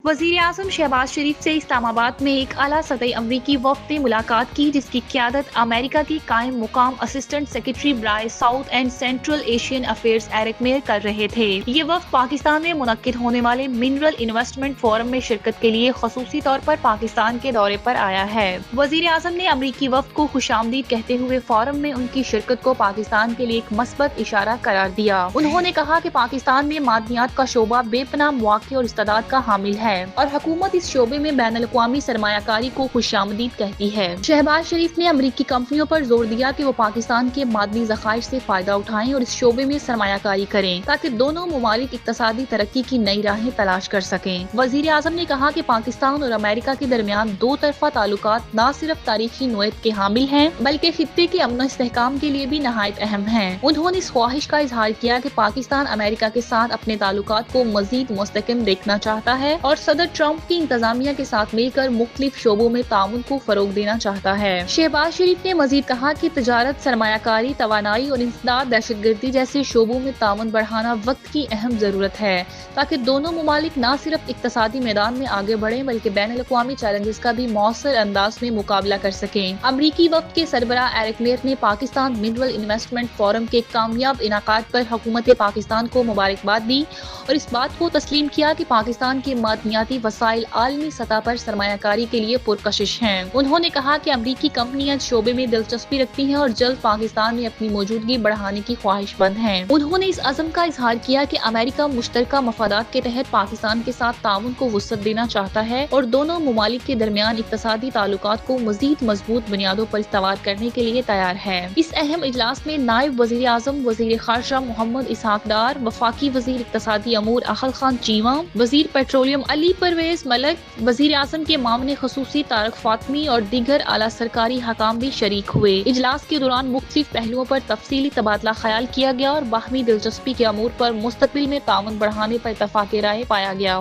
वजीर आजम शहबाज शरीफ से इस्लामाबाद में एक आला सतही अमरीकी वफ़द ने मुलाकात की, जिसकी क़यादत अमेरिका के कायम मुकाम असिस्टेंट सेक्रेटरी बराए south and central Asian affairs Eric Meyer कर रहे थे। ये वफ़द पाकिस्तान में मुनक्किद होने वाले मिनरल इन्वेस्टमेंट फोरम में शिरकत के लिए खसूसी तौर पर पाकिस्तान के दौरे पर आया है। वजीर आजम ने अमरीकी वफ़द को खुशामदीद कहते हुए फोरम में उनकी शिरकत को पाकिस्तान के लिए एक मस्बत इशारा करार दिया। उन्होंने कहा कि पाकिस्तान में मादनियात का शोबा बेपनाह मौके और इस्तादाद का हामिल है और हुकूमत इस शोबे में बैनुल-अक़वामी सरमायाकारी को खुशामदीद कहती है। शहबाज शरीफ ने अमरीकी कंपनियों पर जोर दिया कि वो पाकिस्तान के मादनी ज़खायर से फायदा उठाएं और इस शोबे में सरमायाकारी करें ताकि दोनों मुमालिक इक़्तिसादी तरक्की की नई राहें तलाश कर सकें। वज़ीर आज़म ने कहा कि पाकिस्तान और अमेरिका के दरमियान दो तरफ़ा ताल्लुकात न सिर्फ तारीखी नोयत के हामिल हैं बल्कि खित्ते के अमन इस्तेहकाम के लिए भी नहायत अहम हैं। उन्होंने इस ख्वाहिश का इजहार किया कि पाकिस्तान अमेरिका के साथ अपने ताल्लुकात को मज़ीद मुस्तहकम देखना चाहता है और सदर ट्रंप की इंतजामिया के साथ मिलकर मुख्तलिफ शोबों में ताउन को फरोग देना चाहता है। शहबाज शरीफ ने मजीद कहा कि तजारत, सरमायाकारी, तवानाई और इंसदाद, दहशतगर्दी जैसे शोबों में ताउन बढ़ाना वक्त की अहम जरूरत है ताकि दोनों मुमालिक न सिर्फ इक्तसादी मैदान में आगे बढ़े बल्कि बैनुल-अक़वामी चैलेंजेस का भी मौसर अंदाज में मुकाबला कर सकें। अमरीकी वफ़द के सरबराह एरिक मेयर ने पाकिस्तान मिनरल इन्वेस्टमेंट फोरम के कामयाब इनाकाद पर हुकूमत पाकिस्तान को मुबारकबाद दी और इस बात को तस्लीम किया कि पाकिस्तान के मादनियाती वसाइल आलमी सतह पर सरमायाकारी के लिए पुरकशिश हैं। उन्होंने कहा कि अमरीकी कंपनियां इस शोबे में दिलचस्पी रखती हैं और जल्द पाकिस्तान में अपनी मौजूदगी बढ़ाने की ख्वाहिशमंद हैं। उन्होंने इस अज़म का इजहार किया कि अमेरिका मुश्तरका मफादात के तहत पाकिस्तान के साथ ताउन को वुसअत देना चाहता है और दोनों मुमालिक के दरमियान इक्तसादी ताल्लुकात को मजीद मजबूत बुनियादों पर इस्तवार करने के लिए तैयार है। इस अहम इजलास में नायब वज़ीर आज़म, वज़ीर ख़ारजा मोहम्मद इसहाक डार, वफाकी वज़ीर इक़्तिसादी अमूर अहल खान चीमा, वज़ीर पेट्रोलियम अली परवेज मलक, वज़ीर आज़म के मामले खसूसी तारक फातमी और दीगर आला सरकारी हकाम भी शरीक हुए। इजलास के दौरान मुख्तलिफ पहलुओं पर तफसीली तबादला ख्याल किया गया और बाहमी दिलचस्पी के अमूर पर मुस्तक़बिल में ताउन बढ़ाने पर इत्तफ़ाक़ राय पाया गया।